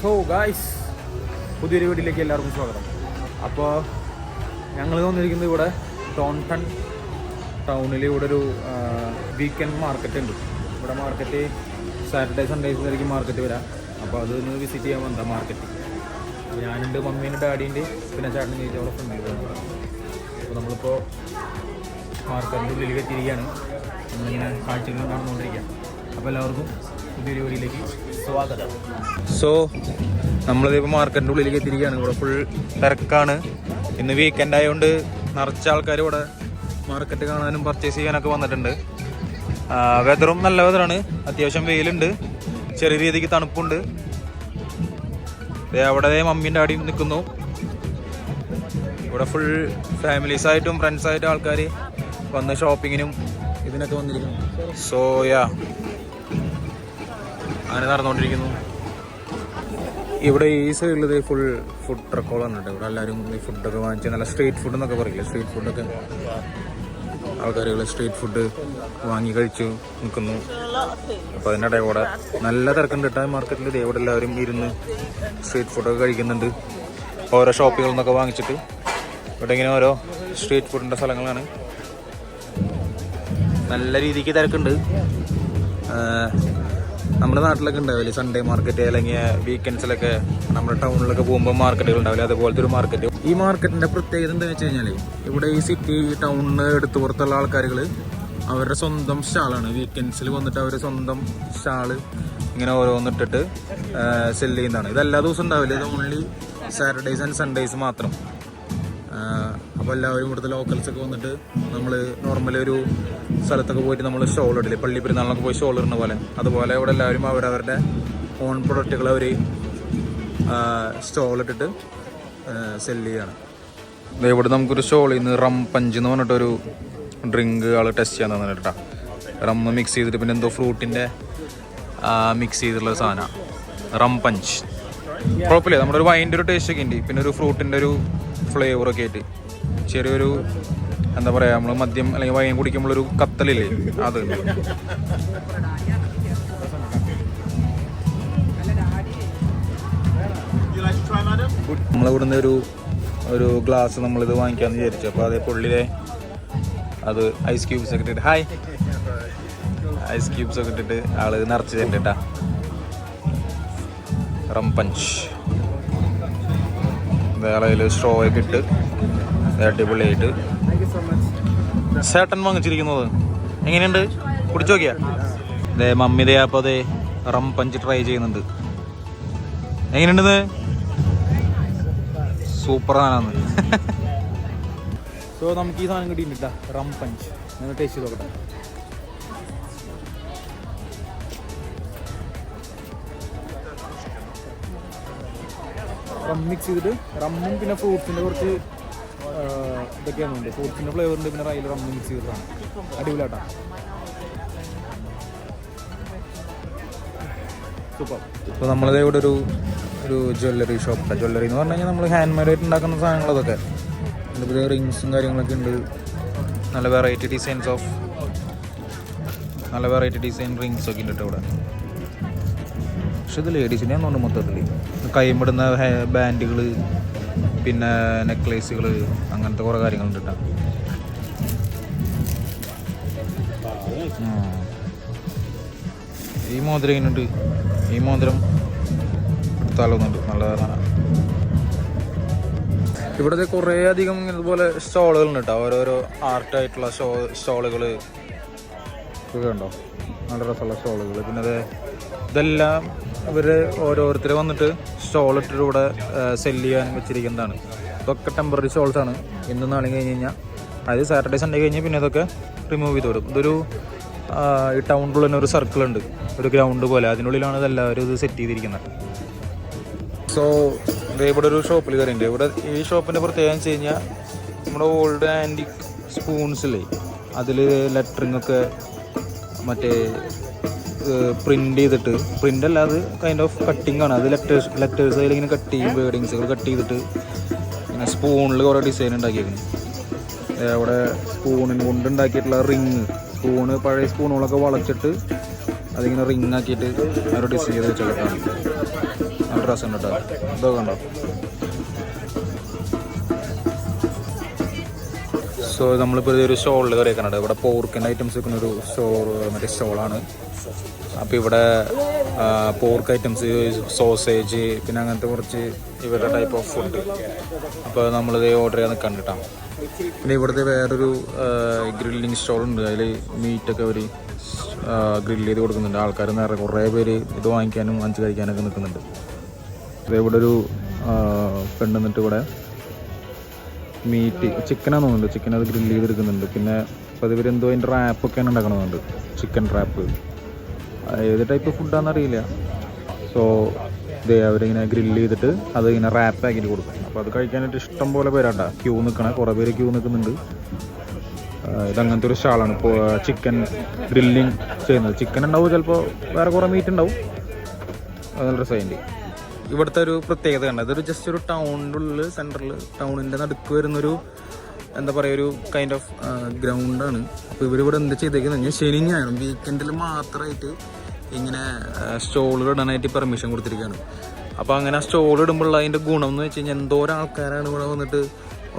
So guys, പുതിയൊരു വീട്ടിലേക്ക് എല്ലാവർക്കും സ്വാഗതം. അപ്പോൾ ഞങ്ങൾ വന്നിരിക്കുന്നത് ഇവിടെ ടോൺടൺ ടൗണിൽ ഇവിടെ ഒരു വീക്കെൻഡ് മാർക്കറ്റ് ഉണ്ട്. ഇവിടെ മാർക്കറ്റ് സാറ്റർഡേ സൺഡേസിലായിരിക്കും മാർക്കറ്റ് വരാം. അപ്പോൾ അതൊന്ന് വിസിറ്റ് ചെയ്യാൻ വന്നതാണ് മാർക്കറ്റ്. ഞാനുണ്ട്, മമ്മീൻ്റെ ഡാഡീൻ്റെ, പിന്നെ ചേട്ടൻ ചേച്ചിയോടൊപ്പം ഉണ്ട്. അപ്പോൾ നമ്മളിപ്പോൾ മാർക്കറ്റിൻ്റെ ഉള്ളിൽ എത്തിയിരിക്കുകയാണ്. നമ്മളിങ്ങനെ കാഴ്ചകൾ നടന്നുകൊണ്ടിരിക്കുകയാണ്. അപ്പോൾ എല്ലാവർക്കും പുതിയൊരു വീഡിയോയിലേക്ക് സ്വാഗതം. സോ നമ്മളിതിപ്പോൾ മാർക്കറ്റിൻ്റെ ഉള്ളിലേക്ക് എത്തിയിരിക്കുകയാണ്. ഇവിടെ ഫുൾ തിരക്കാണ്. ഇന്ന് വീക്കെൻഡ് ആയതുകൊണ്ട് നിറച്ച ആൾക്കാർ ഇവിടെ മാർക്കറ്റ് കാണാനും പർച്ചേസ് ചെയ്യാനൊക്കെ വന്നിട്ടുണ്ട്. വെതറും നല്ല വെതറാണ്, അത്യാവശ്യം വെയിലുണ്ട്, ചെറിയ രീതിക്ക് തണുപ്പുണ്ട്. അവിടെ മമ്മീൻ്റെ ആടിയും നിൽക്കുന്നു. ഇവിടെ ഫുൾ ഫാമിലീസായിട്ടും ഫ്രണ്ട്സായിട്ടും ആൾക്കാർ വന്ന് ഷോപ്പിങ്ങിനും ഇതിനൊക്കെ വന്നിരിക്കുന്നു. സോ അങ്ങനെ നടന്നുകൊണ്ടിരിക്കുന്നു. ഇവിടെ ഈ സൈഡിൽ ഫുൾ ഫുഡ് ട്രക്കുകളാണ്. ഇവിടെ എല്ലാവരും ഈ ഫുഡൊക്കെ വാങ്ങിച്ച് നല്ല സ്ട്രീറ്റ് ഫുഡ് എന്നൊക്കെ പറയില്ല, സ്ട്രീറ്റ് ഫുഡൊക്കെ ആൾക്കാരുകൾ സ്ട്രീറ്റ് ഫുഡ് വാങ്ങി കഴിച്ചു നിൽക്കുന്നു. അപ്പോൾ അതിനിടെ കൂടെ നല്ല തിരക്കുണ്ട് കേട്ടോ മാർക്കറ്റിൽ. ഇവിടെ എല്ലാവരും ഇരുന്ന് സ്ട്രീറ്റ് ഫുഡൊക്കെ കഴിക്കുന്നുണ്ട്. ഓരോ ഷോപ്പുകളിൽ നിന്നൊക്കെ വാങ്ങിച്ചിട്ട് ഇവിടെ ഇങ്ങനെ ഓരോ സ്ട്രീറ്റ് ഫുഡിൻ്റെ സ്ഥലങ്ങളാണ്. നല്ല രീതിക്ക് തിരക്കുണ്ട്. നമ്മുടെ നാട്ടിലൊക്കെ ഉണ്ടാവില്ലേ സൺഡേ മാർക്കറ്റ്, അല്ലെങ്കിൽ വീക്കെൻഡ്സിലൊക്കെ നമ്മുടെ ടൗണിലൊക്കെ പോകുമ്പോൾ മാർക്കറ്റുകൾ ഉണ്ടാവില്ല, അതുപോലത്തെ ഒരു മാർക്കറ്റ്. ഈ മാർക്കറ്റിൻ്റെ പ്രത്യേകത എന്താണെന്ന് വെച്ച് കഴിഞ്ഞാൽ ഇവിടെ ഈ സിറ്റി ടൗണിന് എടുത്തു പുറത്തുള്ള ആൾക്കാരുകൾ അവരുടെ സ്വന്തം സ്റ്റാളാണ്. വീക്കെൻഡ്സിൽ വന്നിട്ട് അവർ സ്വന്തം സ്റ്റാള് ഇങ്ങനെ ഓരോന്നിട്ടിട്ട് സെല് ചെയ്യുന്നതാണ്. ഇത് എല്ലാ ദിവസവും ഉണ്ടാവില്ല, ഇത് ഓൺലി സാറ്റർഡേസ് ആൻഡ് സൺഡേസ് മാത്രം. അപ്പോൾ എല്ലാവരും ഇവിടുത്തെ ലോക്കൽസൊക്കെ വന്നിട്ട് നമ്മൾ നോർമലി ഒരു സ്ഥലത്തൊക്കെ പോയിട്ട് നമ്മൾ സ്റ്റോൾ ഇടില്ലേ, പള്ളി പെരുന്നാളിനൊക്കെ പോയി സ്റ്റോൾ ഇടുന്ന പോലെ, അതുപോലെ ഇവിടെ എല്ലാവരും അവരവരുടെ ഓൺ പ്രൊഡക്റ്റുകൾ അവർ സ്റ്റോളിട്ടിട്ട് സെല് ചെയ്യാണ്. ഇവിടെ നമുക്കൊരു സ്റ്റോളിൽ നിന്ന് റം പഞ്ച് എന്ന് പറഞ്ഞിട്ടൊരു ഡ്രിങ്ക് ആൾ ടെസ്റ്റ് ചെയ്യാൻ തന്നിട്ട് കേട്ടോ. റമ്മ് മിക്സ് ചെയ്തിട്ട് പിന്നെ എന്തോ ഫ്രൂട്ടിൻ്റെ മിക്സ് ചെയ്തിട്ടുള്ള സാധനമാണ് റം പഞ്ച്. കുഴപ്പമില്ല, നമ്മുടെ ഒരു വൈൻ്റെ ഒരു ടേസ്റ്റ് ഒക്കെ ഉണ്ട്, പിന്നെ ഒരു ഫ്രൂട്ടിൻ്റെ ഒരു ഫ്ലേവറൊക്കെ ആയിട്ട് ചെറിയൊരു എന്താ പറയുക, നമ്മൾ മദ്യം അല്ലെങ്കിൽ വൈൻ കുടിക്കുമ്പോഴൊരു കത്തലില്ലേ, അത് നമ്മളിവിടുന്ന് ഒരു ഗ്ലാസ് നമ്മളിത് വാങ്ങിക്കാമെന്ന് വിചാരിച്ചു. അപ്പോൾ അതേ പുള്ളിലെ അത് ഐസ് ക്യൂബ്സ് ഒക്കെ ഇട്ടിട്ട്, ഹായ്, ഐസ് ക്യൂബ്സ് ഒക്കെ ഇട്ടിട്ട് ആള് നിറച്ച് തരണ്ടാ റം പഞ്ച്. വേളയിൽ സ്ട്രോ ഒക്കെ ഇട്ട് അടിപൊളിയായിട്ട് ചേട്ടൻ വാങ്ങിച്ചിരിക്കുന്നത്. എങ്ങനെയുണ്ട്, കുടിച്ചു നോക്കിയാ? അതെ മമ്മിതേ. അപ്പോൾ അതെ റം പഞ്ച് ട്രൈ ചെയ്യുന്നുണ്ട്. എങ്ങനെയുണ്ടെന്ന്? സൂപ്പർ സാധനമാണ്. സോ നമുക്ക് ഈ സാധനം കിട്ടിയിട്ടാ റം പഞ്ച്. നിങ്ങൾ ടേസ്റ്റ് ചെയ്ത് നോക്കട്ടെ. റം മിക്സ് ചെയ്തിട്ട് റമ്മും പിന്നെ ഫ്രൂട്ട്സിൻ്റെ കുറച്ച് ഇതൊക്കെയാണ് ഉണ്ട്, ഫ്രൂട്ട്സിൻ്റെ ഫ്ലേവറുണ്ട്, പിന്നെ റൈൽ റമ്മ് മിക്സ് ചെയ്തിട്ടാണ്. അടിപൊളിയാട്ടാ, സൂപ്പർ. ഇപ്പോൾ നമ്മളിത് ഇവിടെ ഒരു ജ്വല്ലറി ഷോപ്പ്. ജ്വല്ലറി എന്ന് പറഞ്ഞു കഴിഞ്ഞാൽ നമ്മൾ ഹാൻഡ് മെയ്ഡായിട്ട് ഉണ്ടാക്കുന്ന സാധനങ്ങളതൊക്കെ. ഇതിപ്പോൾ റിങ്സും കാര്യങ്ങളൊക്കെ ഉണ്ട്. നല്ല വെറൈറ്റി ഡിസൈൻ റിങ്സ് ഒക്കെ ഉണ്ട് ഇവിടെ. പക്ഷെ ഇത് ലേഡീസിൻ്റെ ആണെന്നുണ്ട് മൊത്തത്തിൽ. കൈമിടുന്ന ബാൻഡുകൾ, പിന്നെ നെക്ലേസുകൾ, അങ്ങനത്തെ കുറേ കാര്യങ്ങളുണ്ട് കേട്ടോ. ഈ മോതിരം ഇങ്ങനെയുണ്ട്, ഈ മോതിരം എടുത്താലോന്നുണ്ട്, നല്ലതാണ്. ഇവിടുത്തെ കുറേ അധികം ഇതുപോലെ സ്റ്റോളുകളുണ്ട് കേട്ടോ, ഓരോരോ ആർട്ടായിട്ടുള്ള സ്റ്റോളുകൾ ഒക്കെ ഉണ്ടോ, നല്ല രസമുള്ള സ്റ്റോളുകൾ. പിന്നെ ഇതെല്ലാം ഇവർ ഓരോരുത്തർ വന്നിട്ട് സ്റ്റോൾ ഇട്ടിട്ട് ഇവിടെ സെല് ചെയ്യാൻ വെച്ചിരിക്കുന്നതാണ്. ഇതൊക്കെ ടെമ്പററി സ്റ്റോൾസാണ്. ഇന്നും നാളെയും കഴിഞ്ഞ് കഴിഞ്ഞാൽ, അതായത് സാറ്റർഡേ സൺഡേ കഴിഞ്ഞ് പിന്നെ ഇതൊക്കെ റിമൂവ് ചെയ്ത് വിടും. ഇതൊരു ഈ ടൗണിലുള്ള തന്നെ ഒരു സർക്കിളുണ്ട്, ഒരു ഗ്രൗണ്ട് പോലെ, അതിനുള്ളിലാണ് ഇതെല്ലാവരും ഇത് സെറ്റ് ചെയ്തിരിക്കുന്നത്. സോ ഇവിടെ ഒരു ഷോപ്പിൽ കയറിയിട്ടുണ്ട്. ഇവിടെ ഈ ഷോപ്പിൻ്റെ പ്രത്യേകത വെച്ച് കഴിഞ്ഞാൽ നമ്മുടെ ഓൾഡ് ആൻറ്റിക് സ്പൂൺസില്ലേ, അതിൽ ലെറ്ററിങ്ങൊക്കെ മറ്റേ പ്രിൻ്റ് ചെയ്തിട്ട്, പ്രിൻ്റ് അല്ലാതെ കൈൻഡ് ഓഫ് കട്ടിങ് ആണ്. അത് ലെറ്റേഴ്സ് അതിലിങ്ങനെ കട്ട് ചെയ്യും, വേർഡിങ്സുകൾ കട്ട് ചെയ്തിട്ട് പിന്നെ സ്പൂണിൽ കുറേ ഡിസൈൻ ഉണ്ടാക്കിയിരിക്കുന്നു. അവിടെ സ്പൂണിന് കൊണ്ടുണ്ടാക്കിയിട്ടുള്ള റിങ്, സ്പൂണ് പഴയ സ്പൂണുകളൊക്കെ വളച്ചിട്ട് അതിങ്ങനെ റിങ് ആക്കിയിട്ട് അവരുടെ ഡിസൈൻ ചെയ്ത് വെച്ചെടുത്താണ്. നല്ല നല്ല രസം കേട്ടോ. ഇതൊക്കെ ഉണ്ടോ? സോ നമ്മളിപ്പോൾ ഇതൊരു സ്റ്റോളിൽ കയറിയേക്കാനുണ്ട്. ഇവിടെ പോർക്കിൻ്റെ ഐറ്റംസ് വെക്കുന്ന ഒരു മറ്റേ സ്റ്റോളാണ്. അപ്പോൾ ഇവിടെ പോർക്ക് ഐറ്റംസ്, സോസേജ്, പിന്നെ അങ്ങനത്തെ കുറച്ച് ഇവരുടെ ടൈപ്പ് ഓഫ് ഫുഡ്. അപ്പോൾ നമ്മളിത് ഓർഡർ ചെയ്യാൻ നിൽക്കാൻ കേട്ടോ. പിന്നെ ഇവിടുത്തെ വേറൊരു ഗ്രില്ലിങ് സ്റ്റോളുണ്ട്. അതിൽ മീറ്റൊക്കെ അവർ ഗ്രില്ല് ചെയ്ത് കൊടുക്കുന്നുണ്ട്. ആൾക്കാർ നേരെ കുറേ പേര് ഇത് വാങ്ങിക്കാനും വാങ്ങിച്ച് കഴിക്കാനൊക്കെ നിൽക്കുന്നുണ്ട്. ഇവിടെ ഒരു പെണ്ണെന്നിട്ട് ഇവിടെ മീറ്റ് ചിക്കനാന്ന് തോന്നുന്നുണ്ട്. ചിക്കൻ അത് ഗ്രില്ല് ചെയ്തെടുക്കുന്നുണ്ട്. പിന്നെ അപ്പോൾ ഇവരെന്തോ അതിൻ്റെ റാപ്പൊക്കെയാണ് ഉണ്ടാക്കണമെന്നുണ്ട്. ചിക്കൻ റാപ്പ് ഏത് ടൈപ്പ് ഫുഡാണെന്ന് അറിയില്ല. സോ ഇതേ അവരിങ്ങനെ ഗ്രില്ല് ചെയ്തിട്ട് അത് ഇങ്ങനെ റാപ്പ് ആക്കിയിട്ട് കൊടുക്കും. അപ്പോൾ അത് കഴിക്കാനായിട്ട് ഇഷ്ടം പോലെ പേരാട്ടാ ക്യൂ നിൽക്കണേ. കുറേ പേര് ക്യൂ നിൽക്കുന്നുണ്ട്. ഇതങ്ങനത്തെ ഒരു സ്റ്റാളാണ്. ഇപ്പോൾ ചിക്കൻ ഗ്രില്ലിങ് ചെയ്യുന്നത്. ചിക്കൻ ഉണ്ടാവും, ചിലപ്പോൾ വേറെ കുറേ മീറ്റ് ഉണ്ടാവും. അത് നല്ല രസമായിട്ട്. ഇവിടുത്തെ ഒരു പ്രത്യേകത കണ്ട, ഇതൊരു ജസ്റ്റ് ഒരു ടൗണിൻ്റെ ഉള്ളിൽ സെൻറ്ററിൽ ടൗണിൻ്റെ നടുക്ക് വരുന്നൊരു എന്താ പറയുക ഒരു കൈൻഡ് ഓഫ് ഗ്രൗണ്ടാണ്. അപ്പോൾ ഇവരിവിടെ എന്ത് ചെയ്തേക്കുന്നത് കഴിഞ്ഞാൽ ശനി ഞായറും വീക്കെൻഡിൽ മാത്രമായിട്ട് ഇങ്ങനെ സ്റ്റോളുകൾ ഇടാനായിട്ട് പെർമിഷൻ കൊടുത്തിരിക്കുകയാണ്. അപ്പോൾ അങ്ങനെ ആ സ്റ്റോൾ ഇടുമ്പോൾ അതിൻ്റെ ഗുണം എന്ന് വെച്ച് കഴിഞ്ഞാൽ എന്തോരം ആൾക്കാരാണ് ഇവിടെ വന്നിട്ട്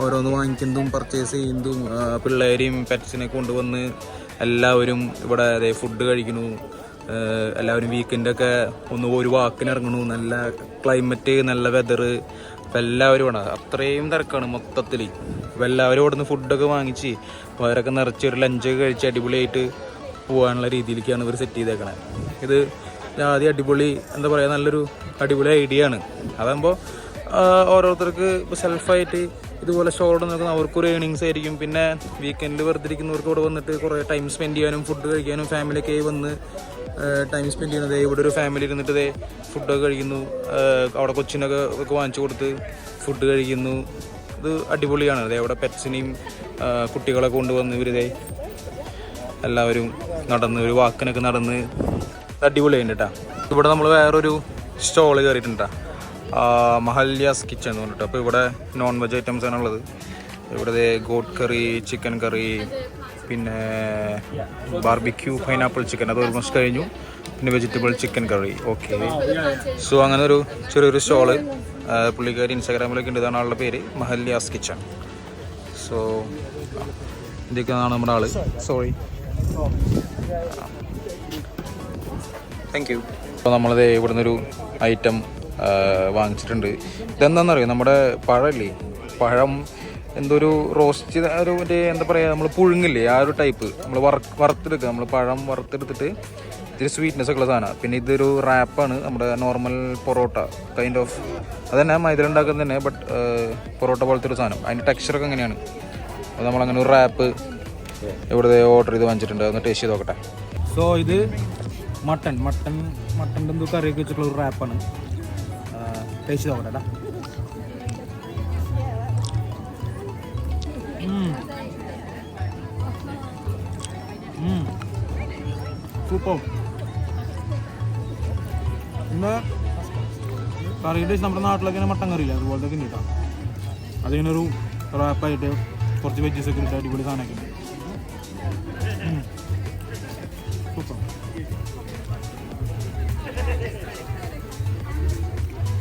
ഓരോന്ന് വാങ്ങിക്കുന്നതും പർച്ചേസ് ചെയ്യുന്നതും. പിള്ളേരെയും പെറ്റ്സിനെ കൊണ്ടുവന്ന് എല്ലാവരും ഇവിടെ അതേ ഫുഡ് കഴിക്കുന്നു. എല്ലാവരും വീക്കെൻഡൊക്കെ ഒരു വാക്കിന് ഇറങ്ങണു. നല്ല ക്ലൈമറ്റ്, നല്ല വെതർ. അപ്പം എല്ലാവരും വേണം. അത്രയും തിരക്കാണ് മൊത്തത്തിൽ. അപ്പോൾ എല്ലാവരും ഇവിടെ നിന്ന് ഫുഡൊക്കെ വാങ്ങിച്ച് അവരൊക്കെ നിറച്ച് ഒരു ലഞ്ചൊക്കെ കഴിച്ച് അടിപൊളിയായിട്ട് പോകാനുള്ള രീതിയിലേക്കാണ് ഇവർ സെറ്റ് ചെയ്തേക്കണേ. ഇത് ആദ്യം അടിപൊളി എന്താ പറയുക നല്ലൊരു അടിപൊളി ഐഡിയ ആണ്. അതാകുമ്പോൾ ഓരോരുത്തർക്ക് ഇപ്പോൾ സെൽഫായിട്ട് ഇതുപോലെ സ്റ്റോൾ നോക്കുന്ന അവർക്കൊരു ഏണിങ്സ് ആയിരിക്കും. പിന്നെ വീക്കെൻഡിൽ വെറുതെ ഇരിക്കുന്നവർക്ക് ഇവിടെ വന്നിട്ട് കുറേ ടൈം സ്പെൻഡ് ചെയ്യാനും ഫുഡ് കഴിക്കാനും ഫാമിലിയൊക്കെ വന്ന് ടൈം സ്പെൻഡ് ചെയ്യുന്നത്. ഇവിടെ ഒരു ഫാമിലി ഇരുന്നിട്ട് ഇതേ ഫുഡൊക്കെ കഴിക്കുന്നു. അവിടെ കൊച്ചിനൊക്കെ വാങ്ങിച്ചു കൊടുത്ത് ഫുഡ് കഴിക്കുന്നു. ഇത് അടിപൊളിയാണ്. അതെ അവിടെ പെറ്റ്സിനെയും കുട്ടികളെ കൊണ്ടുവന്ന് ഇവരിതേ എല്ലാവരും നടന്ന് ഒരു വാക്കിനൊക്കെ നടന്ന് അടിപൊളിയുണ്ട് കേട്ടോ. ഇവിടെ നമ്മൾ വേറൊരു സ്റ്റോൾ കയറിയിട്ടുണ്ട്, മഹല്യാസ് കിച്ചൺ എന്ന് പറഞ്ഞിട്ട്. അപ്പോൾ ഇവിടെ നോൺ വെജ് ഐറ്റംസ് ആണുള്ളത്. ഇവിടെ ഗോട്ട് കറി, ചിക്കൻ കറി, പിന്നെ ബാർബിക്യൂ പൈനാപ്പിൾ ചിക്കൻ അത് ഓൾമോസ്റ്റ് കഴിഞ്ഞു. പിന്നെ വെജിറ്റബിൾ ചിക്കൻ കറി. ഓക്കെ. സോ അങ്ങനെ ഒരു ചെറിയൊരു സ്റ്റോള് പുള്ളിക്കാരി ഇൻസ്റ്റാഗ്രാമിലൊക്കെ ഉണ്ട്. ഇതാണ് ആളുടെ പേര്, മഹല്യാസ് കിച്ചൺ. സോ ഇതൊക്കെയാണ് നമ്മുടെ ആള്. Sorry, thank you. അപ്പോൾ നമ്മളത് ഇവിടുന്ന് ഒരു ഐറ്റം വാങ്ങിച്ചിട്ടുണ്ട്. ഇതെന്താണെന്നറിയോ, നമ്മുടെ പഴമില്ലേ, പഴം എന്തോ ഒരു റോസ്റ്റ് ഒരു മറ്റേ എന്താ പറയുക നമ്മൾ പുഴുങ്ങില്ലേ ആ ഒരു ടൈപ്പ് നമ്മൾ വറുത്തെടുക്കുക. നമ്മൾ പഴം വറുത്തെടുത്തിട്ട് ഇത്തിരി സ്വീറ്റ്നെസ് ഒക്കെ ഉള്ള സാധനമാണ്. പിന്നെ ഇതൊരു റാപ്പാണ്, നമ്മുടെ നോർമൽ പൊറോട്ട കൈൻഡ് ഓഫ് അത് തന്നെ മൈദയിലുണ്ടാക്കുന്നത് തന്നെ, ബട്ട് പൊറോട്ട പോലത്തെ ഒരു സാധനം. അതിൻ്റെ ടെക്സ്ചറൊക്കെ എങ്ങനെയാണ്. അപ്പോൾ നമ്മളങ്ങനെ ഒരു റാപ്പ് ഇവിടെ ഓർഡർ ചെയ്ത് വാങ്ങിച്ചിട്ടുണ്ട്. അതൊന്ന് ടേസ്റ്റ് ചെയ്ത് നോക്കട്ടെ. സോ ഇത് മട്ടൻ്റെ എന്തോ കറിയൊക്കെ വെച്ചിട്ടുള്ള ഒരു റാപ്പാണ്. ടേസ്റ്റ് ചെയ്ത് നോക്കട്ടെ. സൂപ്പർ. പിന്നെ കറിയുടെ നമ്മുടെ നാട്ടിലൊക്കെ മട്ടൻ കറിയില്ല, അതുപോലത്തെ ഒക്കെ ഉണ്ട്. അതിങ്ങനെ ഒരു റാപ്പായിട്ട് കുറച്ച് വെജസ് ഒക്കെ ഇട്ട് അടിപൊളി സാധനമൊക്കെ ഉണ്ട്. സൂപ്പർ.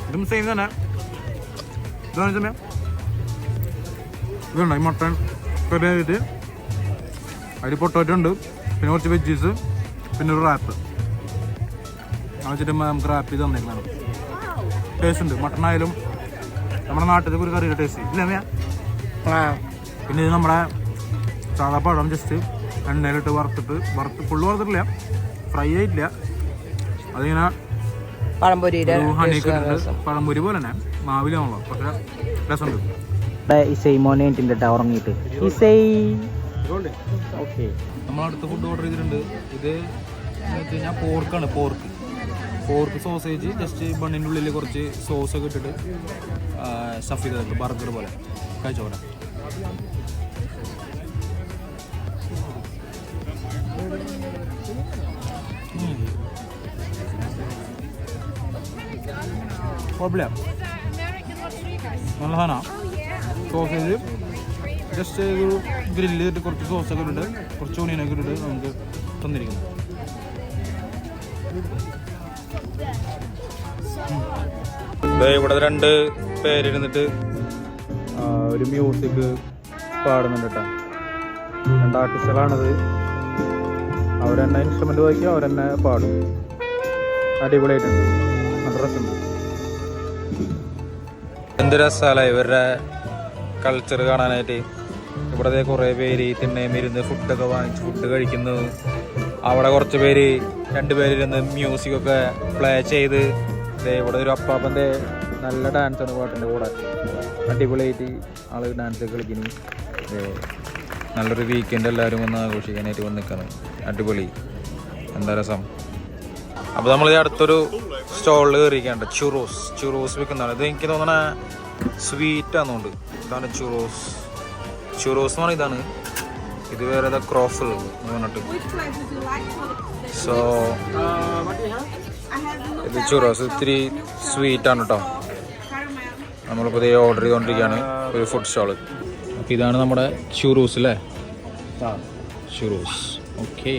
ഇതും സെയിം തന്നെ. ഇതാണ് സമയം ഇതുണ്ട്. ഈ മട്ടൺ കറി ആയിട്ട് അതിൽ പൊട്ടോറ്റോ ഉണ്ട്, പിന്നെ കുറച്ച് വെജീസ്, പിന്നെ ഒരു റാപ്പ് വെച്ചിട്ട് നമുക്ക് റാപ്പ് ചെയ്ത് തന്നേക്കാണ്. ടേസ്റ്റ് ഉണ്ട്. മട്ടൺ ആയാലും നമ്മുടെ നാട്ടിലൊക്കെ ഒരു കറിയുടെ ടേസ്റ്റ് ഇല്ല. പിന്നെ ഇത് നമ്മുടെ സാധാ പഴം ജസ്റ്റ് എണ്ണയിലിട്ട് വറുത്ത് ഫുള്ള് വറുത്തിട്ടില്ല, ഫ്രൈ ആയിട്ടില്ല. അതിങ്ങനെ ഹണിയൊക്കെ ഇട്ടിട്ട് പഴംപൊരി പോലെ തന്നെ മാവിലാണല്ലോ, പക്ഷേ രസമുണ്ട്. ഉറങ്ങിയിട്ട് ഓക്കെ. നമ്മളടുത്ത ഫുഡ് ഓർഡർ ചെയ്തിട്ടുണ്ട്. ഇത് എന്ന് വെച്ച് കഴിഞ്ഞാൽ പോർക്കാണ്. പോർക്ക് സോസേജ് ജസ്റ്റ് ബണ്ണിൻ്റെ ഉള്ളിൽ കുറച്ച് സോസൊക്കെ ഇട്ടിട്ട് സ്റ്റഫ് ചെയ്തിട്ടുണ്ട്, ബർഗർ പോലെ. കഴിച്ചോട്ടെ. കുഴപ്പമില്ല, നല്ല സാധനമാണ്. സോസേജ് ജസ്റ്റ് ഒരു ഗ്രില്ല് ചെയ്തിട്ട് കുറച്ച് സോസൊക്കെ ഇട്ടിട്ട് കുറച്ച് ഓണിയനൊക്കെ ഇട്ടിട്ട് നമുക്ക് തന്നിരിക്കുന്നു. ഇവിടെ 2 പേരിരുന്നിട്ട് ഒരു മ്യൂസിക് പാടുന്നുണ്ട് കേട്ടോ. 2 ആർട്ടിസ്റ്റുകളാണത്. അവരെന്നെ ഇൻസ്ട്രുമെന്റ് വായിക്കും, അവരെന്നെ പാടും. അടിപൊളിയായിട്ടുണ്ട്, നല്ല രസമുണ്ട്. എന്ത് രസമല്ല ഇവരുടെ കൾച്ചർ കാണാനായിട്ട്. ഇവിടെ കുറേ പേര് തിണ്ണേമിരുന്ന് ഫുഡൊക്കെ വാങ്ങിച്ച് ഫുഡ് കഴിക്കുന്നു. അവിടെ കുറച്ച് പേര് 2 പേരിരുന്ന് മ്യൂസിക്കൊക്കെ പ്ലേ ചെയ്ത്. ഇവിടെ ഒരു അപ്പാപ്പൻ്റെ നല്ല ഡാൻസാണ് പാട്ടിൻ്റെ കൂടെ. അടിപൊളിയായിട്ട് ആൾ ഡാൻസൊക്കെ കളിക്കുന്നു. നല്ലൊരു വീക്കെൻഡ് എല്ലാവരും വന്ന് ആഘോഷിക്കാനായിട്ട് വന്ന് നിൽക്കണം. അടിപൊളി, എന്താ രസം. അപ്പോൾ നമ്മൾ അടുത്തൊരു സ്റ്റോളിൽ കയറിയിരിക്കുകയാണ്. ചുറോസ് വിൽക്കുന്നതാണ്. ഇത് എനിക്ക് തോന്നണ സ്വീറ്റ് ആണെന്നുണ്ട്. ഇതാണ് ചുറോസ് എന്ന് പറഞ്ഞാൽ ഇതാണ്. ഇത് വേറെ ക്രോഫിൾ എന്ന് പറഞ്ഞിട്ട്. സോ ഇത് ചുറോസ് ഇത്തിരി സ്വീറ്റ് ആണ് കേട്ടോ. നമ്മളിപ്പോൾ ഇത് ഓർഡർ ചെയ്തുകൊണ്ടിരിക്കുകയാണ് ഒരു ഫുഡ് സ്റ്റോള്. അപ്പോൾ ഇതാണ് നമ്മുടെ ചുറൂസ് അല്ലേ? ചുറൂസ്. ഓക്കെ.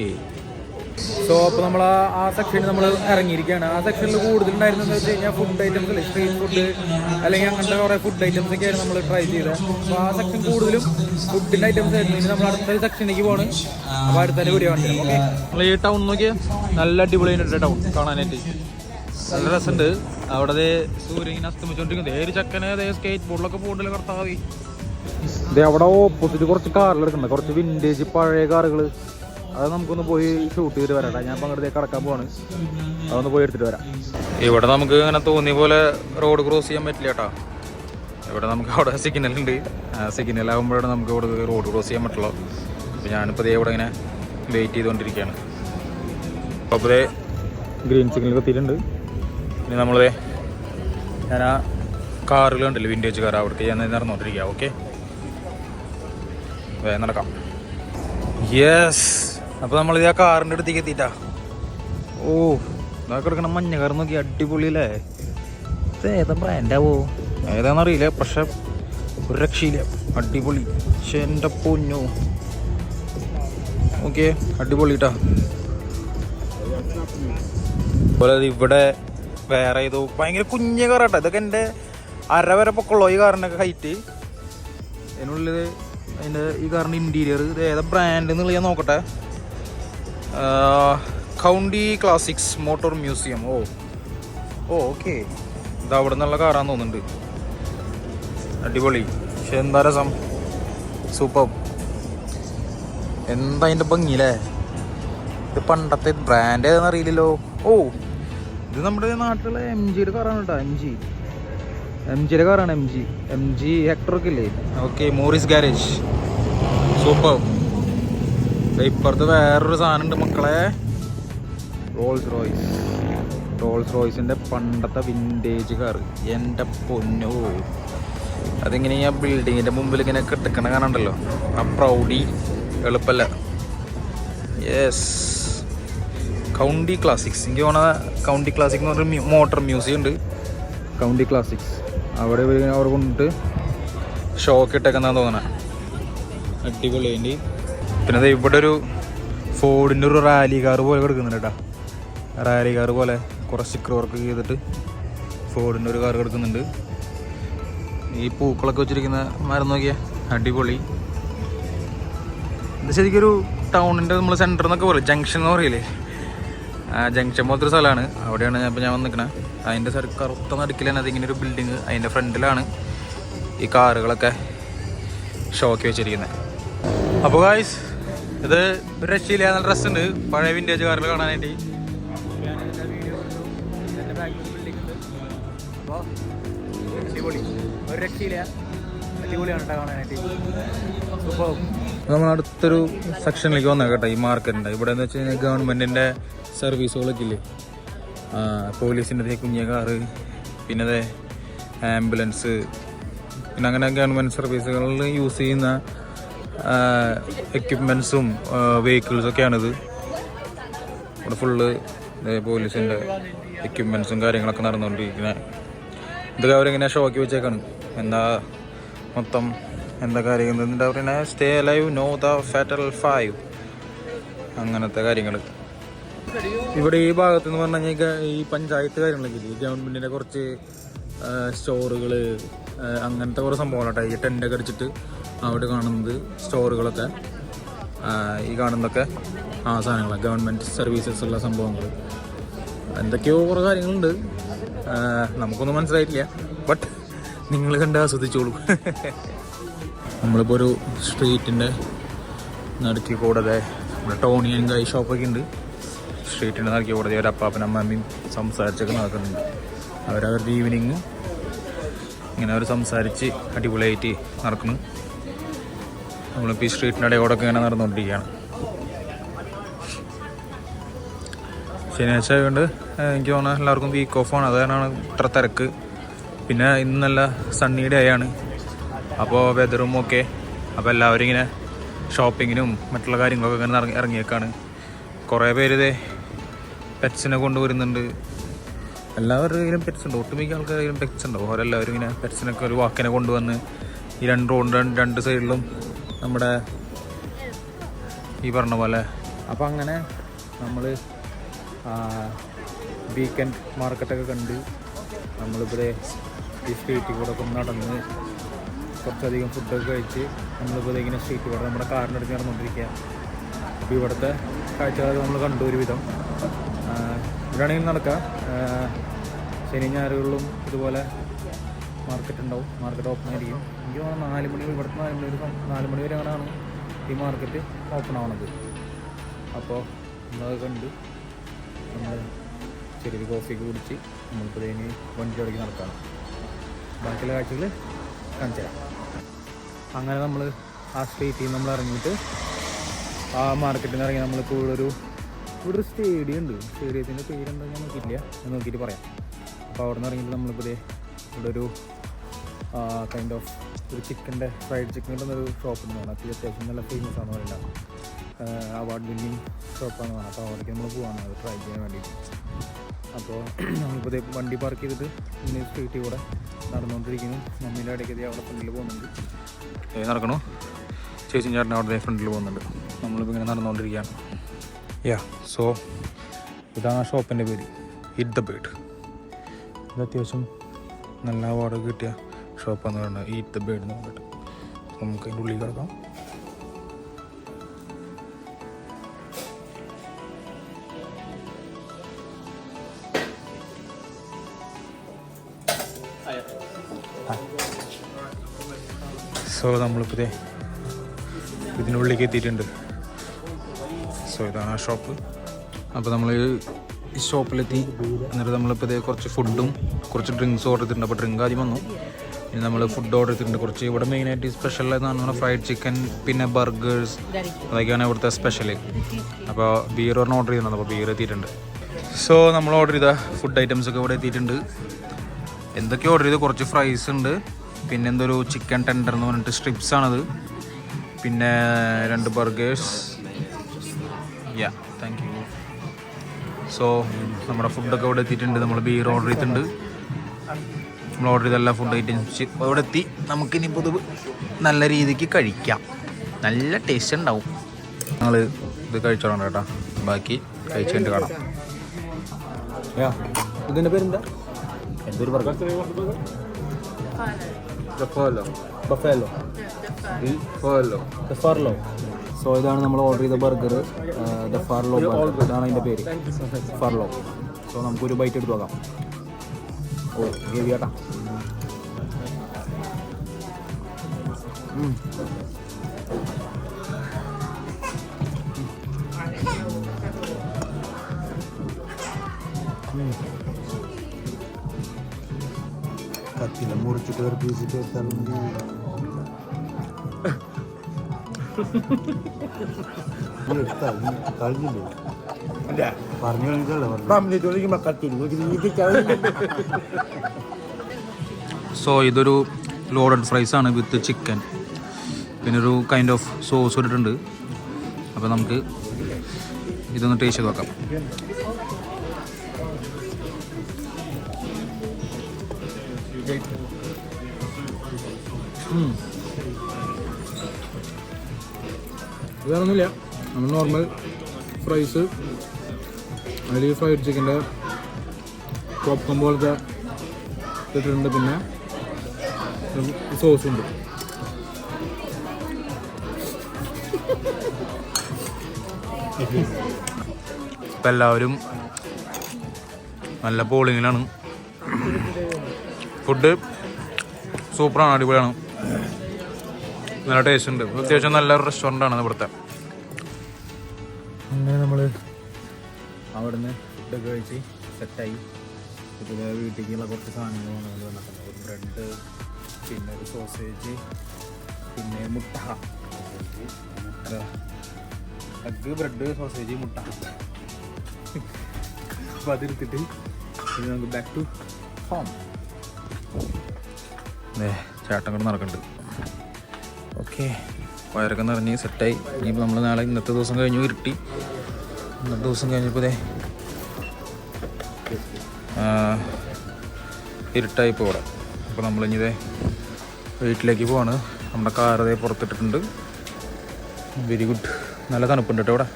സോ അപ്പോൾ നമ്മൾ ആ സെക്ഷനിൽ നമ്മൾ ഇറങ്ങിയിരിക്കുകയാണ്. ആ സെക്ഷനിൽ കൂടുതലുണ്ടായിരുന്നതെന്ന് വെച്ച് കഴിഞ്ഞാൽ ഫുഡ് ഐറ്റംസ് അല്ലേ, സ്ട്രീറ്റ് ഫുഡ് അല്ലെങ്കിൽ അങ്ങനത്തെ കുറേ ഫുഡ് ഐറ്റംസ് ഒക്കെയാണ് നമ്മൾ ട്രൈ ചെയ്തത്. അപ്പോൾ ആ സെക്ഷൻ കൂടുതലും ഫുഡിൻ്റെ ഐറ്റംസ് ആയിരുന്നു. ഇനി നമ്മൾ അടുത്ത സെക്ഷനിലേക്ക് പോകണം. അപ്പോൾ അടുത്ത വീഡിയോ കാണിച്ചു. ഓക്കെ. നമ്മൾ ഈ ടൗൺ നോക്കിയാൽ നല്ല അടിപൊളിയായിട്ട് ടൗൺ കാണാനായിട്ട് നല്ല രസമുണ്ട്. അവിടെ സൂര്യൻ ഇങ്ങനെ അസ്തമിച്ചുകൊണ്ടിരിക്കുന്നത്. ഒരു ചക്കനെ സ്കേറ്റ് ബോർഡിലൊക്കെ പോകണ്ടല്ലോ കർത്താവി. ഇത് അവിടെ ഓപ്പോസിറ്റ് കുറച്ച് കാറുകൾ എടുക്കുന്നുണ്ട്, കുറച്ച് വിൻറ്റേജ് പഴയ കാറുകൾ. അത് നമുക്കൊന്ന് പോയി ഷൂട്ട് ചെയ്തിട്ട് വരാം. ഞാൻ പങ്കെടുത്തേ കടക്കാൻ പോവാണ്. അതൊന്ന് പോയി എടുത്തിട്ട് വരാം. ഇവിടെ നമുക്ക് ഇങ്ങനെ തോന്നിയ പോലെ റോഡ് ക്രോസ് ചെയ്യാൻ പറ്റില്ല കേട്ടോ. ഇവിടെ നമുക്ക് അവിടെ സിഗ്നലുണ്ട്. സിഗ്നൽ ആകുമ്പോഴാണ് നമുക്ക് ഇവിടെ റോഡ് ക്രോസ് ചെയ്യാൻ പറ്റുള്ളൂ. അപ്പോൾ ഞാനിപ്പോൾ ഇവിടെ ഇങ്ങനെ വെയിറ്റ് ചെയ്തുകൊണ്ടിരിക്കുകയാണ്. അപ്പോൾ ഗ്രീൻ സിഗ്നൽ എത്തിയിട്ടുണ്ട്. ഇനി നമ്മളത് ഞാൻ ആ കാറുകൾ കണ്ടില്ല, വിൻറ്റേജ് കാർ, അവിടേക്ക് ഞാൻ നടന്നുകൊണ്ടിരിക്കുക. ഓക്കെ, വേഗം നടക്കാം. യെസ്. അപ്പോൾ നമ്മളിത് ആ കാറിൻ്റെ അടുത്തേക്ക് എത്തിയിട്ടാ. ഓ, ഇതൊക്കെ എടുക്കണം. മഞ്ഞ കാർ നോക്കി, അടിപൊളി അല്ലേ? ഇത് ഏതാ ബ്രാൻഡാവോ ഏതാണെന്നറിയില്ല, പക്ഷെ ഒരു രക്ഷയില്ല. അടിപൊളി. പക്ഷെ എൻ്റെ പൊന്നോ. ഓക്കെ, അടിപൊളി കേട്ടോ. അതുപോലെ ഇവിടെ വേറെ ഏതോ ഭയങ്കര കുഞ്ഞ കാറാട്ടോ. ഇതൊക്കെ എൻ്റെ അരവരെ പൊക്കമുള്ളൂ ഈ കാറിൻ്റെയൊക്കെ ഹൈറ്റ്. അതിനുള്ളിൽ അതിൻ്റെ ഈ കാറിൻ്റെ ഇൻറ്റീരിയർ ഇത് ഏതാ ബ്രാൻഡ് എന്നുള്ളത് ഞാൻ നോക്കട്ടെ. County Classics Motor Museum. Oh okay. ഇത് അവിടെ നിന്നുള്ള കാറാന്ന് തോന്നുന്നുണ്ട്. അടിപൊളി. പക്ഷെ എന്താ രസം, സൂപ്പർ. എന്താ അതിൻ്റെ ഭംഗിയില്ലേ? ഇത് പണ്ടത്തെ ബ്രാൻഡ് ഏതാണെന്ന് അറിയില്ലല്ലോ. ഓ, ഇത് നമ്മുടെ നാട്ടിലെ MG കാറാണ് കേട്ടോ. MG കാറാണ്. MG ഹെക്ടറൊക്കെ ഇല്ലേ? Okay, Morris Garage. സൂപ്പർ. ഇപ്പുറത്ത് വേറൊരു സാധനം ഉണ്ട് മക്കളെ. റോൾസ് റോയ്സിൻ്റെ പണ്ടത്തെ വിൻറ്റേജ് കാർ. എൻ്റെ പൊന്നോ. അതിങ്ങനെ ആ ബിൽഡിങ്ങിൻ്റെ മുമ്പിൽ ഇങ്ങനെ കെട്ടിക്കണ കാണണ്ടല്ലോ. ആ പ്രൗഡി എളുപ്പമല്ല. Yes, county classics. എനിക്ക് തോന്നുന്നത് കൗണ്ടി ക്ലാസിക് എന്ന് പറഞ്ഞൊരു മോട്ടോർ മ്യൂസിയം ഉണ്ട്. കൗണ്ടി ക്ലാസിക്സ് അവിടെ അവർ കൊണ്ടിട്ട് ഷോ ഒക്കെ ഇട്ടേക്കെന്നാണ് തോന്നണേ. അടിപൊളി. അതിൻ്റെ പിന്നെ ഇവിടെ ഒരു ഫോർഡിൻ്റെ ഒരു റാലി കാർ പോലെ കിടക്കുന്നുണ്ട് കേട്ടോ. റാലി കാർ പോലെ കുറേ സ്റ്റിക്കർ വർക്ക് ചെയ്തിട്ട് ഫോർഡിൻ്റെ ഒരു കാർ കിടക്കുന്നുണ്ട്. ഈ പൂക്കളൊക്കെ വെച്ചിരിക്കുന്ന മരം നോക്കിയാൽ അടിപൊളി. ഇത് ശരിക്കൊരു ടൗണിൻ്റെ നമ്മൾ സെൻറ്റർ എന്നൊക്കെ പോലെ ജംഗ്ഷൻ എന്ന് പറയില്ലേ, ജംഗ്ഷൻ പോലത്തെ ഒരു സ്ഥലമാണ്. അവിടെയാണ് ഞാൻ വന്ന് നിൽക്കണത്. അതിൻ്റെ കറുത്ത നടുക്കിൽ തന്നെ അതിങ്ങനെ ഒരു ബിൽഡിങ്, അതിൻ്റെ ഫ്രണ്ടിലാണ് ഈ കാറുകളൊക്കെ ഷോക്ക് വെച്ചിരിക്കുന്നത്. അപ്പോൾ ഗായ്സ്, ഇത് ഒരു രക്ഷയില്ല, നല്ല ഡ്രസ്സുണ്ട് പഴയ വിൻറ്റേജ് കാറുകൾ കാണാനായിട്ട്. അപ്പോൾ അടിപൊളി, ഒരു രക്ഷയില്ല, അടിപൊളിയാണ് കേട്ടോ കാണാനായിട്ട്. അപ്പോൾ നമ്മൾ അടുത്തൊരു സെക്ഷനിലേക്ക് വന്നാൽ കേട്ടോ. ഈ മാർക്കറ്റിൻ്റെ ഇവിടെ എന്ന് വെച്ച് കഴിഞ്ഞാൽ ഗവൺമെൻറ്റിൻ്റെ സർവീസുകളൊക്കെ ഇല്ലേ, പോലീസിൻ്റെ കുഞ്ഞ കാറ്, പിന്നെ ആംബുലൻസ്, പിന്നെ അങ്ങനെ ഗവൺമെൻറ് സർവീസുകളിൽ യൂസ് ചെയ്യുന്ന എക്യുപ്മെൻറ്റ്സും വെഹിക്കിൾസൊക്കെയാണിത്. ഇവിടെ ഫുള്ള് പോലീസിൻ്റെ എക്യുപ്മെൻറ്റ്സും കാര്യങ്ങളൊക്കെ നടന്നുകൊണ്ടിരിക്കുന്നത്. ഇതൊക്കെ അവരിങ്ങനെ ഷോക്കി വെച്ചേക്കാണ്. എന്താ മൊത്തം എന്താ കാര്യം എന്താ പറയുന്നത്, stay alive, know the fatal 5, അങ്ങനത്തെ കാര്യങ്ങൾ. ഇവിടെ ഈ ഭാഗത്ത് എന്ന് പറഞ്ഞു കഴിഞ്ഞാൽ ഈ പഞ്ചായത്ത് കാര്യങ്ങളൊക്കെ ഇല്ലേ, ഗവൺമെൻറ്റിൻ്റെ കുറച്ച് സ്റ്റോറുകൾ, അങ്ങനത്തെ കുറേ സംഭവങ്ങളാട്ടോ ഈ ടെൻ്റൊക്കെ അടിച്ചിട്ട് അവിടെ കാണുന്നത്. സ്റ്റോറുകളൊക്കെ ഈ കാണുന്നതൊക്കെ സാധനങ്ങളാണ്, ഗവൺമെൻറ് സർവീസസ് ഉള്ള സംഭവങ്ങൾ. എന്തൊക്കെയോ കുറേ കാര്യങ്ങളുണ്ട്, നമുക്കൊന്നും മനസ്സിലായിട്ടില്ല. ബട്ട് നിങ്ങൾ കണ്ട് ആസ്വദിച്ചോളൂ. നമ്മളിപ്പോൾ ഒരു സ്ട്രീറ്റിൻ്റെ നടുക്കി കൂടാതെ നമ്മുടെ ടോണി ആൻഡ് ഗൈ ഷോപ്പൊക്കെ ഉണ്ട്. സ്ട്രീറ്റിൻ്റെ നടുക്കി കൂടാതെ ഒരു അപ്പാപ്പനും അമ്മയും സംസാരിച്ചൊക്കെ നടക്കുന്നുണ്ട്. അവരവരുടെ ഈവനിങ് ഇങ്ങനെ അവർ സംസാരിച്ച് അടിപൊളിയായിട്ട് നടക്കുന്നു. നമ്മളിപ്പോൾ ഈ സ്ട്രീറ്റിൻ്റെ ഇടയോടൊക്കെ ഇങ്ങനെ നടന്നുകൊണ്ടിരിക്കുകയാണ്. ശനിയാഴ്ച ആയതുകൊണ്ട് എനിക്ക് തോന്നുന്നത് എല്ലാവർക്കും വീക്ക് ഓഫാണ്, അത് കാരണമാണ് ഇത്ര തിരക്ക്. പിന്നെ ഇന്ന് നല്ല സണ്ണി ഡേ ആണ്, അപ്പോൾ വെതറും ഒക്കെ. അപ്പോൾ എല്ലാവരും ഇങ്ങനെ ഷോപ്പിങ്ങിനും മറ്റുള്ള കാര്യങ്ങളൊക്കെ ഇങ്ങനെ ഇറങ്ങിയേക്കാണ്. കുറേ പേര് ഇതേ പെറ്റ്സിനെ കൊണ്ടുവരുന്നുണ്ട്. എല്ലാവരുടെ കയ്യിലും പെറ്റ്സ് ഉണ്ട്, ഒട്ടുമിക്ക ആൾക്കാരുടെ കയ്യിലും പെറ്റ്സ് ഉണ്ടാവും. അവരെല്ലാവരും ഇങ്ങനെ പെറ്റ്സിനൊക്കെ ഒരു വാക്കിനെ കൊണ്ടുവന്ന് ഈ രണ്ട് സൈഡിലും നമ്മുടെ ഈ പറഞ്ഞ പോലെ. അപ്പോൾ അങ്ങനെ നമ്മൾ വീക്കെൻഡ് മാർക്കറ്റൊക്കെ കണ്ട് നമ്മളിപ്പോൾ ഈ സ്ട്രീറ്റിൽ കൂടെ ഒക്കെ നടന്ന് കുറച്ചധികം ഫുഡൊക്കെ കഴിച്ച് നമ്മളിപ്പോൾ ഇങ്ങനെ സ്ട്രീറ്റിൽ കൂടെ നമ്മുടെ കാറിനടുത്ത് നടന്നുകൊണ്ടിരിക്കുക. അപ്പോൾ ഇവിടുത്തെ കാഴ്ചകൾ നമ്മൾ കണ്ടു ഒരുവിധം. ഇവിടെയാണെങ്കിൽ നടക്കാം. ശനി ഞായറുകളിലും ഇതുപോലെ മാർക്കറ്റ് ഉണ്ടാവും, മാർക്കറ്റ് ഓപ്പൺ ആയിരിക്കും. എനിക്ക് തോന്നുന്നു 4 മണി, ഇവിടുത്തെ 4 മണി വരെ അങ്ങനെയാണ് ഈ മാർക്കറ്റ് ഓപ്പൺ ആവണത്. അപ്പോൾ നമ്മളത് കണ്ട് നമ്മൾ ചെറിയൊരു കോഫിയൊക്കെ കുടിച്ച് നമ്മളിപ്പോൾ ഇതിന് വണ്ടി തുടങ്ങി നടക്കാം. ബാക്കിയുള്ള കാഴ്ചകൾ കാണിച്ചു തരാം. അങ്ങനെ നമ്മൾ ആ സ്ട്രീറ്റിൽ നമ്മൾ ഇറങ്ങിയിട്ട് ആ മാർക്കറ്റിൽ നിന്ന് ഇറങ്ങി നമ്മളിപ്പോൾ ഇവിടെ ഒരു സ്റ്റേഡിയം ഉണ്ട്. സ്റ്റേഡിയത്തിൻ്റെ പേരെന്താ ഞാൻ നോക്കിയിട്ടില്ല, ഞാൻ നോക്കിയിട്ട് പറയാം. അപ്പോൾ അവിടെ നിന്ന് ഇറങ്ങിയിട്ട് നമ്മളിപ്പോൾ ഇവിടെ ഒരു കൈൻഡ് ഓഫ് ഒരു ഫ്രൈഡ് ചിക്കൻ എന്നൊരു ഷോപ്പ് എന്ന് പറഞ്ഞാൽ അത്യാവശ്യം നല്ല ഫേമസ് ആണെന്ന് പറയുന്നത്, അവാർഡ് വിന്നിങ് ഷോപ്പാണെന്ന് പറഞ്ഞാൽ. അപ്പോൾ അവിടേക്ക് നമ്മൾ പോവാണ് അത് ട്രൈ ചെയ്യാൻ വേണ്ടിയിട്ട്. അപ്പോൾ നമ്മളിപ്പോൾ വണ്ടി പാർക്ക് ചെയ്തിട്ട് ഇങ്ങനെ സ്ട്രീറ്റിൽ കൂടെ നടന്നുകൊണ്ടിരിക്കുന്നു. മമ്മീൻ്റെ ഇടയ്ക്ക് അവിടെ ഫ്രണ്ടിൽ പോകുന്നുണ്ട്, നടക്കണു. ചേച്ചി ചേട്ടൻ അവിടെ ഫ്രണ്ടിൽ പോകുന്നുണ്ട്. നമ്മളിപ്പോൾ ഇങ്ങനെ നടന്നുകൊണ്ടിരിക്കുകയാണ്. സോ ഇതാണ് ആ ഷോപ്പിൻ്റെ പേര്, ഈറ്റ് ദ ബേർഡ്. ഇത് അത്യാവശ്യം നല്ല അവാർഡ് കിട്ടിയ ഷോപ്പാന്ന് പറയുന്നത്, ഈറ്റ് ദ ബേർഡ് എന്ന് പറഞ്ഞിട്ട്. നമുക്ക് അതിൻ്റെ ഉള്ളിൽ കിടക്കാം. സോ നമ്മളിപ്പോൾ ഇതിനുള്ളിലേക്ക് എത്തിയിട്ടുണ്ട്. സോ ഇതാണ് ആ ഷോപ്പ്. അപ്പോൾ നമ്മൾ ഈ ഷോപ്പിലെത്തി. എന്നിട്ട് നമ്മളിപ്പോൾ കുറച്ച് ഫുഡും കുറച്ച് ഡ്രിങ്ക്സ് ഓർഡർ ചെയ്തിട്ടുണ്ട്. അപ്പോൾ ഡ്രിങ്ക് ആദ്യം വന്നു, പിന്നെ നമ്മൾ ഫുഡ് ഓർഡർ ചെയ്തിട്ടുണ്ട്. കുറച്ച് ഇവിടെ മെയിനായിട്ട് സ്പെഷ്യൽ എന്ന് പറഞ്ഞാൽ ഫ്രൈഡ് ചിക്കൻ, പിന്നെ ബർഗേഴ്സ്, അതൊക്കെയാണ് ഇവിടുത്തെ സ്പെഷ്യൽ. അപ്പോൾ ബിയർ ഓർഡർ ചെയ്യുന്നുണ്ട്. അപ്പോൾ ബിയർ എത്തിയിട്ടുണ്ട്. സോ നമ്മൾ ഓർഡർ ചെയ്ത ഫുഡ് ഐറ്റംസ് ഒക്കെ ഇവിടെ എത്തിയിട്ടുണ്ട്. എന്തൊക്കെ ഓർഡർ ചെയ്ത്, കുറച്ച് ഫ്രൈസ് ഉണ്ട്, പിന്നെ എന്തൊരു ചിക്കൻ ടെൻഡർ എന്ന് പറഞ്ഞിട്ട് സ്ട്രിപ്സ് ആണത്, പിന്നെ 2 ബർഗേഴ്സ്. Thank you. സോ നമ്മുടെ ഫുഡൊക്കെ ഇവിടെ എത്തിയിട്ടുണ്ട്. നമ്മൾ ബിയർ ഓർഡർ ചെയ്തിട്ടുണ്ട്. നമ്മൾ ഓർഡർ ചെയ്ത എല്ലാ ഫുഡ് ഐറ്റംസ് ഇവിടെ എത്തി. നമുക്കിനിപ്പോൾ ഇത് നല്ല രീതിക്ക് കഴിക്കാം, നല്ല ടേസ്റ്റ് ഉണ്ടാവും. ഞങ്ങൾ ഇത് കഴിച്ചോളാം കേട്ടോ, ബാക്കി കഴിച്ചിട്ട് കാണാം. ഇതിൻ്റെ പേരെന്താ? എന്തൊരു ബർഗർ? ബഫാലോ. സോ ഇതാണ് നമ്മൾ ഓർഡർ ചെയ്ത ബർഗർ, ദഫാർലോ ബർഗർ. ഇതാണ് അതിൻ്റെ പേര്, ഫാർലോ. സോ നമുക്കൊരു ബൈറ്റ് എടുത്ത് നോക്കാം. ഓ ഗേവി കേട്ടാ. കത്തില മുറിച്ചിട്ട് ഒരു പീസിട്ട് എടുത്താൽ കഴിഞ്ഞില്ലേ? സോ ഇതൊരു ലോഡഡ് ഫ്രൈസ് ആണ് വിത്ത് ചിക്കൻ, പിന്നെ ഒരു കൈൻഡ് ഓഫ് സോസ് ഇട്ടിട്ടുണ്ട്. അപ്പോൾ നമുക്ക് ഇതൊന്ന് ടേസ്റ്റ് ചെയ്ത് നോക്കാം. വേറൊന്നുമില്ല, നമ്മൾ നോർമൽ ഫ്രൈസ്, അതിൽ ഫ്രൈഡ് ചിക്കൻ്റെ പോപ്കോൺ പോലത്തെ ഇട്ടിട്ടുണ്ട്. പിന്നെ സോസുണ്ട്. ഇപ്പം എല്ലാവരും നല്ല പോളിങ്ങിലാണ്. ഫുഡ് സൂപ്പറാണ്, അടിപൊളിയാണ്, നല്ല ടേസ്റ്റ് ഉണ്ട്. അത്യാവശ്യം നല്ല റെസ്റ്റോറൻ്റാണ് ഇവിടുത്തെ. അങ്ങനെ നമ്മൾ അവിടുന്ന് ഫുഡൊക്കെ കഴിച്ച് സെറ്റായി. പിന്നെ വീട്ടിലേക്കുള്ള കുറച്ച് സാധനങ്ങളാണ് നമ്മൾ വന്നിട്ടുണ്ട്. ഒരു ബ്രെഡ്, പിന്നെ ഒരു സോസേജ്, പിന്നെ മുട്ട, എഗ്ഗ്, ബ്രെഡ്, സോസേജ്, മുട്ട. അപ്പോൾ അതെടുത്തിട്ട് ഇനി നമുക്ക് ബാക്ക് ടു ഹോം. ചേട്ടൻ കൂടെ നടക്കുന്നുണ്ട്. ഓക്കെ, വയറൊക്കെ നിറഞ്ഞ് സെറ്റായി. ഇനിയിപ്പോൾ നമ്മൾ നാളെ ഇന്നത്തെ ദിവസം കഴിഞ്ഞു ഇരുട്ടി. ഇന്നത്തെ ദിവസം കഴിഞ്ഞപ്പോൾ ഇരുട്ടായിപ്പോൾ ഇവിടെ. അപ്പോൾ നമ്മളിനി വീട്ടിലേക്ക് പോവാണ്. നമ്മുടെ കാറ് പുറത്തിട്ടിട്ടുണ്ട്. വെരി ഗുഡ്, നല്ല തണുപ്പുണ്ട് കേട്ടോ ഇവിടെ.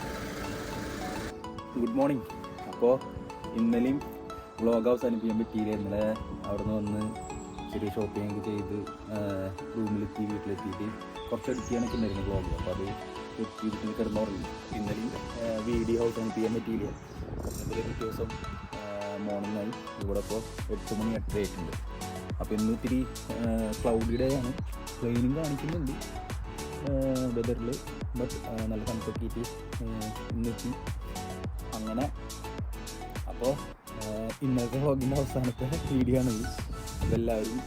Good morning. അപ്പോൾ ഇന്നലെയും വ്ളോഗ് അവസാനിപ്പിക്കാൻ പറ്റിയില്ല. ഇന്നലെ അവിടെ നിന്ന് വന്ന് ചെറിയ ഷോപ്പിംഗ് ഒക്കെ ചെയ്ത് റൂമിലെത്തി, വീട്ടിലെത്തിയിട്ട് കുറച്ച് എഡിറ്റ് ഉണ്ടായിരുന്നു വ്ളോഗ്. അപ്പോൾ അത് എത്തിയിട്ട് കിടന്നുറങ്ങി. ഇന്നലെയും വീഡിയോ അവസാനിപ്പിക്കാൻ പറ്റിയില്ല. ഇന്നലെ പിറ്റേ ദിവസം മോർണിംഗ് ആയി. ഇവിടെ ഇപ്പോൾ 8 മണി 8 ആയിട്ടുണ്ട്. അപ്പോൾ ഇന്ന് ഇത്തിരി ക്ലൗഡി ഡേ ആണ്. റെയിനും കാണിക്കുന്നുണ്ട് വെതറിൽ, ബട്ട് നല്ല തണുപ്പൊക്കെ ആയിട്ട് ഇന്നെത്തി അങ്ങനെ. അപ്പോൾ ഇന്നത്തെ വ്ളോഗിൻ്റെ അവസാനത്തെ വീഡിയോ ആണിത്. അപ്പോൾ എല്ലാവരും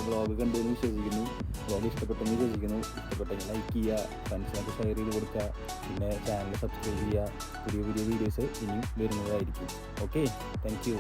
വ്ളോഗ് കണ്ടതെന്ന് വിശ്വസിക്കുന്നു. വ്ളോഗ് ഇഷ്ടപ്പെട്ടെന്ന് വിശ്വസിക്കുന്നു. ഇഷ്ടപ്പെട്ടെങ്കിൽ ലൈക്ക് ചെയ്യുക, ഫ്രണ്ട്സിനൊക്കെ ഷെയർ ചെയ്ത് കൊടുക്കുക. പിന്നെ ചാനൽ സബ്സ്ക്രൈബ് ചെയ്യുക. പുതിയ പുതിയ വീഡിയോസ് ഇനിയും വരുന്നതായിരിക്കും. Okay, thank you.